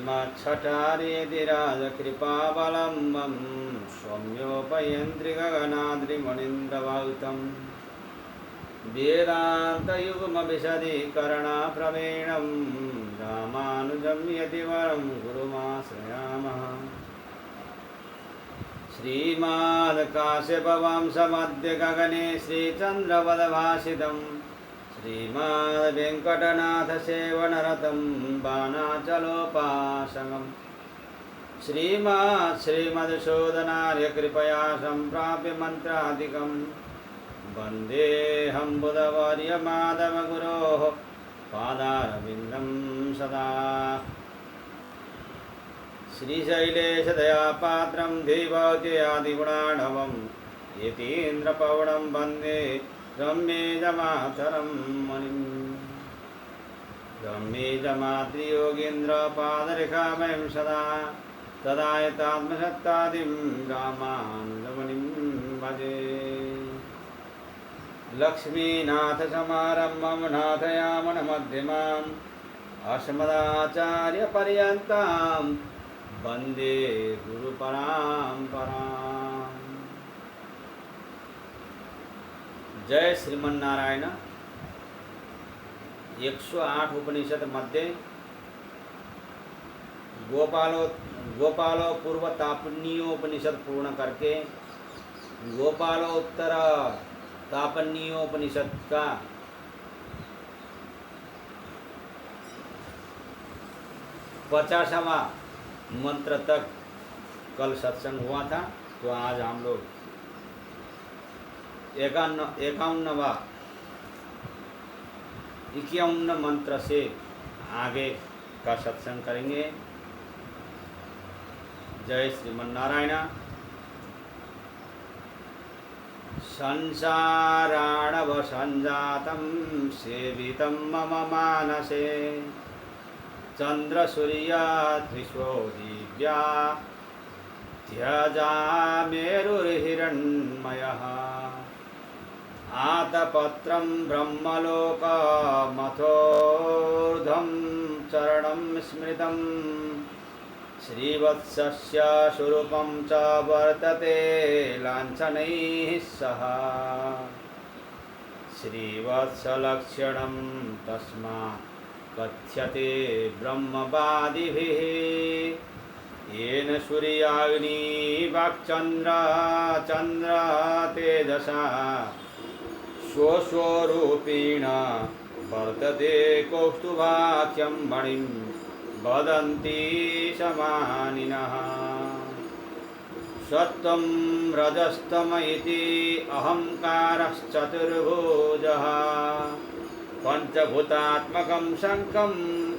श्रीमच्छटारेतिराजकृपावलम्बं सौम्योपयन्त्रिगगनाद्रिमणीन्द्रवाहुतं वेदान्तयुग्मविशदीकरणाप्रवीणं रामानुजं यतिवरं गुरुमाश्रयामः। श्रीमद्काश्यपवंशमद्य गगने श्रीचन्द्रवदभासितं श्रीमद्वेङ्कटनाथसेवनरतं बाणाचलोपासकम् श्रीमद्शोधनार्यकृपया सम्प्राप्य मन्त्रादिकं वन्देऽहं बुधवर्यमाधवगुरोः पादारविन्दं सदा। श्रीशैलेशदयापात्रं देवौद्ययादिगुणाढवं यतीन्द्रपवनं वन्दे रम्येजमातरं मुनिं। रम्येजमातृयोगीन्द्रपादरेखामयं सदा तदायतात्मसत्तादिं रामानुजमुनिं भजे। लक्ष्मीनाथसमारम्भं नाथयामनमध्यमाम् अस्मदाचार्यपर्यन्तां वन्दे गुरुपरम्पराम्। जय श्रीमन्नारायण। 108 उपनिषद मध्ये गोपालो पूर्व तापन्योपनिषद पूर्ण करके गोपालोत्तर तापन्योपनिषद का 50वां मंत्र तक कल सत्संग हुआ था। तो आज हम लोग 51 मंत्र से आगे का सत्संग करेंगे। जय श्रीमन्नारायण। संसाराणव संजातं सेवितं मम मानसे चन्द्रसूर्याद्विषो दिव्या त्यजामेरुर्हिरण्मयः आतपत्रं ब्रह्मलोकमथोर्ध्वं चरणं स्मृतं श्रीवत्सस्य स्वरूपं च वर्तते लाञ्छनैः सह श्रीवत्सलक्षणं तस्मात् कथ्यते ब्रह्मवादिभिः येन सूर्याग्निवाक्चन्द्र तेजसा स्वस्वरूपेण वर्तते कौस्तुभाख्यं मणिं वदन्ति समानिनः। सत्त्वं रजस्तम इति अहङ्कारश्चतुर्भुजः पंचभूतात्मकं शंकं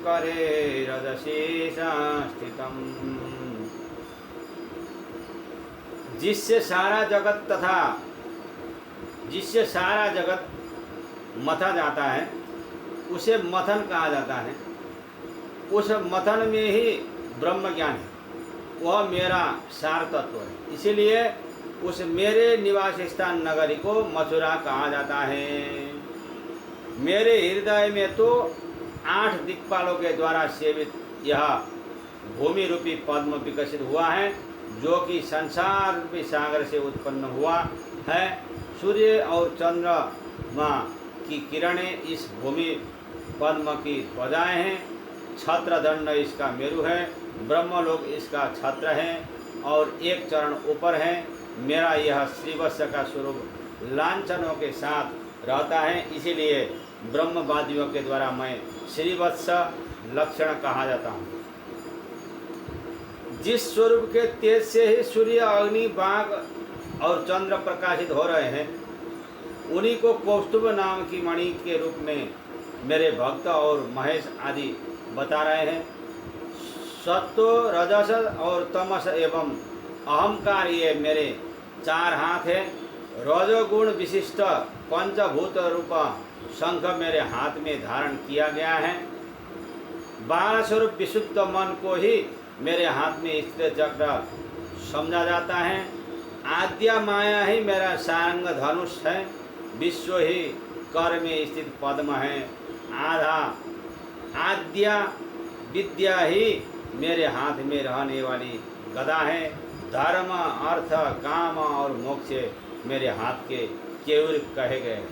करे रजसी संस्थितम्। जिससे सारा जगत मथा जाता है उसे मथन कहा जाता है। उस मथन में ही ब्रह्म ज्ञान है, वह मेरा सार तत्व है। इसीलिए उस मेरे निवास स्थान नगरी को मथुरा कहा जाता है। मेरे हृदय में तो 8 दिक्पालों के द्वारा सेवित यह भूमि रूपी पद्म विकसित हुआ है, जो कि संसार रूपी सागर से उत्पन्न हुआ है। सूर्य और चंद्रमा की किरणें इस भूमि पद्म की ध्वजाएं हैं। छत्रदंड इसका मेरु है, ब्रह्मलोक इसका छत्र है और एक चरण ऊपर है। मेरा यह श्रीवत्स का स्वरूप लांछनों के साथ रहता है, इसीलिए ब्रह्मवादियों के द्वारा मैं श्रीवत्स लक्षण कहा जाता हूँ। जिस स्वरूप के तेज से ही सूर्य, अग्नि, बाघ और चंद्र प्रकाशित हो रहे हैं, उन्हीं को कौस्तुभ नाम की मणि के रूप में मेरे भक्त और महेश आदि बता रहे हैं। सत्व, रजस और तमस एवं अहंकार ये मेरे 4 हाथ है। रजोगुण विशिष्ट पंचभूत रूप शंख मेरे हाथ में धारण किया गया है। बाण स्वरूप विशुद्ध मन को ही मेरे हाथ में स्थित चक्र समझा जाता है। आद्या माया ही मेरा सारंग धनुष है। विश्व ही कर में स्थित पद्म है। आद्या विद्या ही मेरे हाथ में रहने वाली गदा है। धर्म, अर्थ, काम और मोक्ष मेरे हाथ के केवल कहे गए।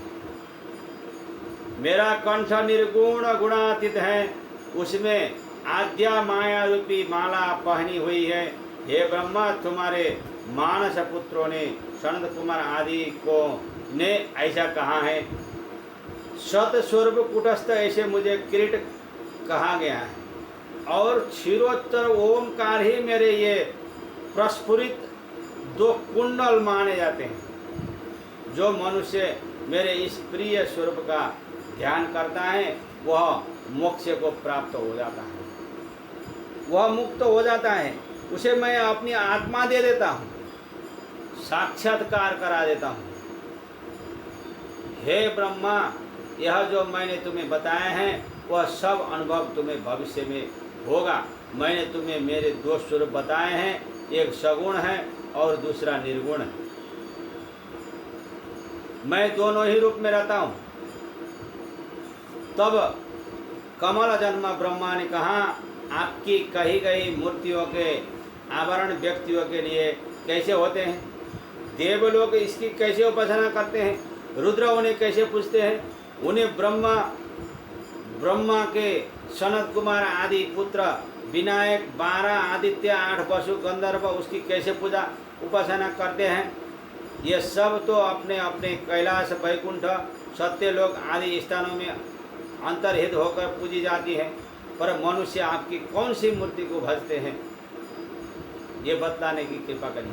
मेरा कंठ निर्गुण गुणातीत है, उसमें आद्या माया रूपी माला पहनी हुई है। हे ब्रह्मा, तुम्हारे मानस पुत्रों ने, सनत कुमार आदि को ने ऐसा कहा है। सत स्वरूप कुटस्थ ऐसे मुझे किरीट कहा गया है, और क्षीरोत्तर ओमकार ही मेरे ये प्रस्फुरित 2 कुंडल माने जाते हैं। जो मनुष्य मेरे इस प्रिय स्वरूप का ध्यान करता है वह मोक्ष को प्राप्त हो जाता है, वह मुक्त हो जाता है। उसे मैं अपनी आत्मा दे देता हूँ, साक्षात्कार करा देता हूँ। हे ब्रह्मा, यह जो मैंने तुम्हें बताया है वह सब अनुभव तुम्हें भविष्य में होगा। मैंने तुम्हें मेरे 2 स्वरूप बताए हैं, एक सगुण है और दूसरा निर्गुण है। मैं दोनों ही रूप में रहता हूँ। तब कमल जन्म ब्रह्मा ने कहा, आपकी कही गई मूर्तियों के आवरण व्यक्तियों के लिए कैसे होते हैं? देवलोग इसकी कैसे उपासना करते हैं? रुद्र उन्हें कैसे पूजते हैं? उन्हें ब्रह्मा के सनत कुमार आदि पुत्र विनायक, 12 आदित्य, 8 वसु गंधर्व उसकी कैसे पूजा उपासना करते हैं? ये सब तो अपने अपने कैलाश, वैकुंठ, सत्यलोक आदि स्थानों में अंतर्हित होकर पूजी जाती है। पर मनुष्य आपकी कौन सी मूर्ति को भजते हैं, ये बतलाने की कृपा करिए।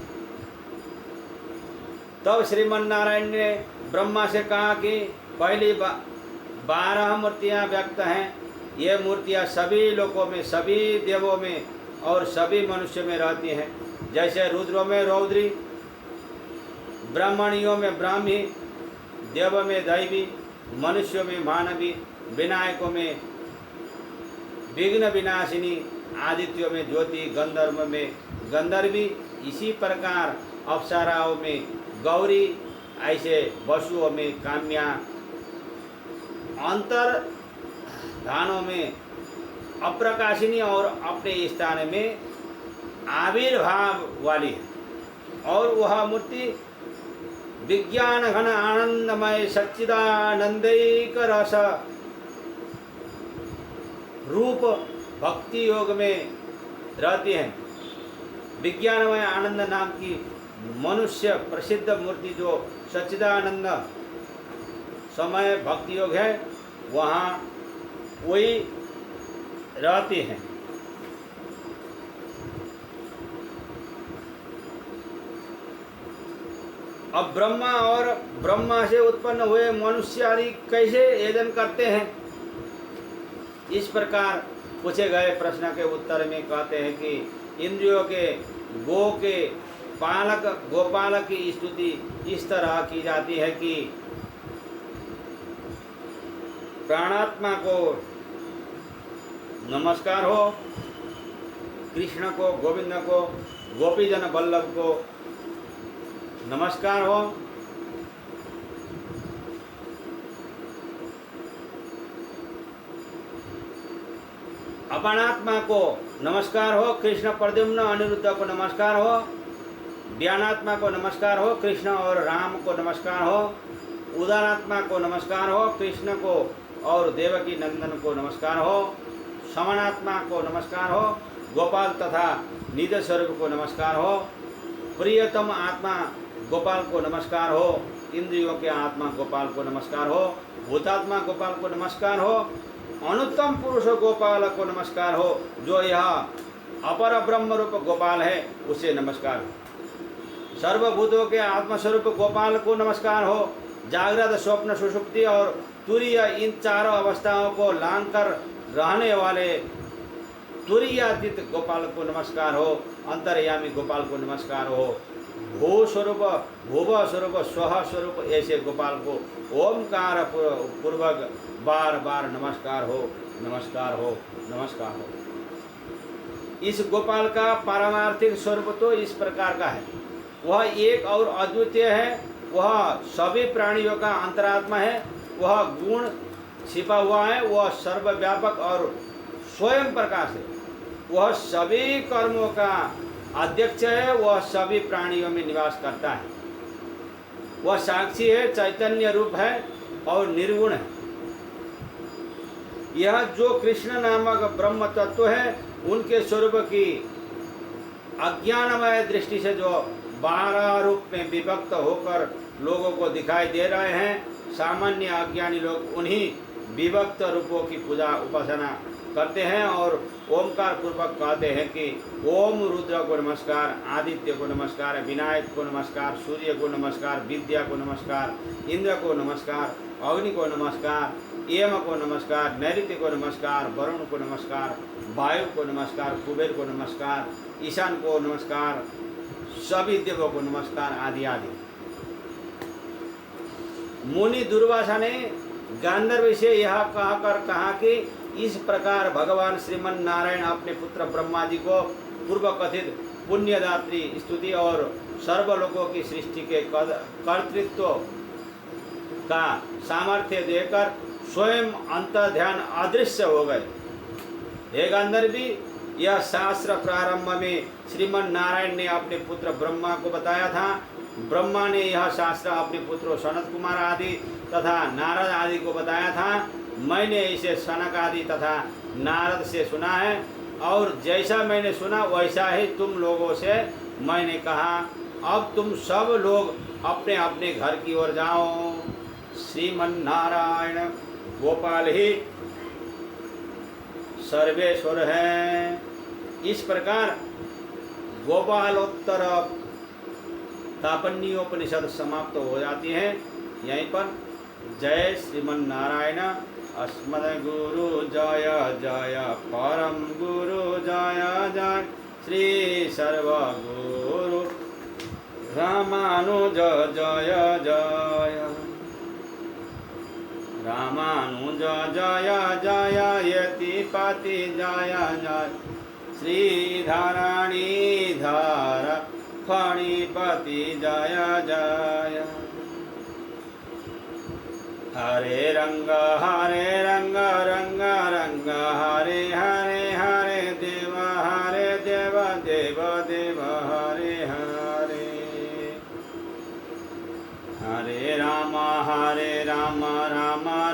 तब श्रीमन नारायण ने ब्रह्मा से कहा कि पहली 12 मूर्तियां व्यक्त हैं। ये मूर्तियां सभी लोकों में, सभी देवों में और सभी मनुष्यों में रहती हैं। जैसे रुद्रों में रौद्री, ब्राह्मणियों में ब्राह्मी, देव में दैवी, मनुष्यों में मानवी, विनायकों में विघ्न विनाशिनी, आदित्यों में ज्योति, गंधर्व में गंधर्वी, इसी प्रकार अप्सराओं में गौरी, ऐसे वसुओं में काम्या, अंतर धानों में अप्रकाशिनी और अपने स्थान में आविर्भाव वाली है। और वह मूर्ति विज्ञान घन आनंदमय सच्चिदानंदैक रस रूप भक्ति योग में रहती है। विज्ञानमय आनंद नाम की मनुष्य प्रसिद्ध मूर्ति जो सच्चिदानंद समय भक्ति योग है, वहाँ वही रहती है। अब ब्रह्मा और ब्रह्मा से उत्पन्न हुए मनुष्य आदि कैसे यजन करते हैं, इस प्रकार पूछे गए प्रश्न के उत्तर में कहते हैं कि इंद्रियों के गोपालक की स्तुति इस तरह की जाती है कि प्राणात्मा को नमस्कार हो, कृष्ण को, गोविंद को, गोपीजन वल्लभ को नमस्कार हो, अपनात्मा को नमस्कार हो, कृष्ण प्रद्युम्न अनिरुद्ध को नमस्कार हो, ज्ञानात्मा को नमस्कार हो, कृष्ण और राम को नमस्कार हो, उदारात्मा को नमस्कार हो, कृष्ण को और देवकी नंदन को नमस्कार हो, समानात्मा को नमस्कार हो, गोपाल तथा निज स्वरूप को नमस्कार हो, प्रियतम आत्मा गोपाल को नमस्कार हो, इंद्रियों के आत्मा गोपाल को नमस्कार हो, भूतात्मा गोपाल को नमस्कार हो, अनुत्तम पुरुष गोपाल को नमस्कार हो, जो यह अपर ब्रह्म रूप गोपाल है उसे नमस्कार हो। सर्वभूतों के आत्मस्वरूप गोपाल को नमस्कार हो। जागृत, स्वप्न, सुषुप्ति और तुरीय इन चारों अवस्थाओं को लांग कर रहने वाले तुरीयातीत गोपाल को नमस्कार हो। अंतर्यामी गोपाल को नमस्कार हो। भू स्वरूप, भुव स्वरूप, स्व स्वरूप ऐसे गोपाल को ओमकार पूर्वक बार बार नमस्कार हो, नमस्कार हो, नमस्कार हो। इस गोपाल का पारमार्थिक स्वरूप तो इस प्रकार का है, वह एक और अद्वितीय है, वह सभी प्राणियों का अंतरात्मा है, वह गुण छिपा हुआ है, वह सर्वव्यापक और स्वयं प्रकाश है। वह सभी कर्मों का अध्यक्ष है, वह सभी प्राणियों में निवास करता है। वह साक्षी है, चैतन्य रूप है और निर्गुण है। यह जो कृष्ण नामक ब्रह्म तत्व है, उनके स्वरूप की अज्ञानमय दृष्टि से जो 12 रूप में विभक्त होकर लोगों को दिखाई दे रहे हैं, सामान्य अज्ञानी लोग उन्हीं विभक्त रूपों की पूजा उपासना करते हैं और ओमकार पूर्वक कहते हैं कि ओम रुद्र को नमस्कार, आदित्य को नमस्कार, विनायक को नमस्कार, सूर्य को नमस्कार, विद्या को नमस्कार, इंद्र को नमस्कार, अग्नि को नमस्कार, यम को नमस्कार, नैऋत्य को नमस्कार, वरुण को नमस्कार, वायु को नमस्कार, कुबेर को नमस्कार, ईशान को नमस्कार, सभी देवों को नमस्कार आदि आदि। मुनि दुर्वासा ने गांधर्व से यह कहकर कहा कि इस प्रकार भगवान श्रीमन नारायण अपने पुत्र ब्रह्मा जी को पूर्व कथित पुण्यदात्री स्तुति और सर्वलोकों की सृष्टि के कर्तृत्व का सामर्थ्य देकर स्वयं अंतर ध्यान अदृश्य हो गए। हे गांधर्वी, यह शास्त्र प्रारंभ में श्रीमन नारायण ने अपने पुत्र ब्रह्मा को बताया था। ब्रह्मा ने यह शास्त्र अपने पुत्रों सनत कुमार आदि तथा नारद आदि को बताया था। मैंने इसे सनक आदि तथा नारद से सुना है और जैसा मैंने सुना वैसा ही तुम लोगों से मैंने कहा। अब तुम सब लोग अपने अपने घर की ओर जाओ। श्रीमन नारायण गोपाल ही सर्वेश्वर है। इस प्रकार गोपालोत्तर तापन्योपनिषद समाप्त हो जाती है। यहीं पर जय श्रीमन नारायण। अस्मद गुरु जय जय, परम गुरु जय जय, श्री सर्व गुरु रामानुज जय जय, रामानुज जय जय, यतिपति जय जय, श्रीधरणी धर फणिपति जय जय। हरे रंग रंग रंग हरे हरे, हरे देव देव देव हरे हरे। हरे राम राम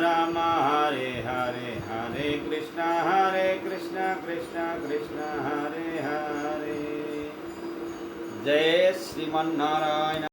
राम हरे हरे, हरे कृष्ण कृष्ण कृष्ण हरे हरे। जय श्रीमन नारायण।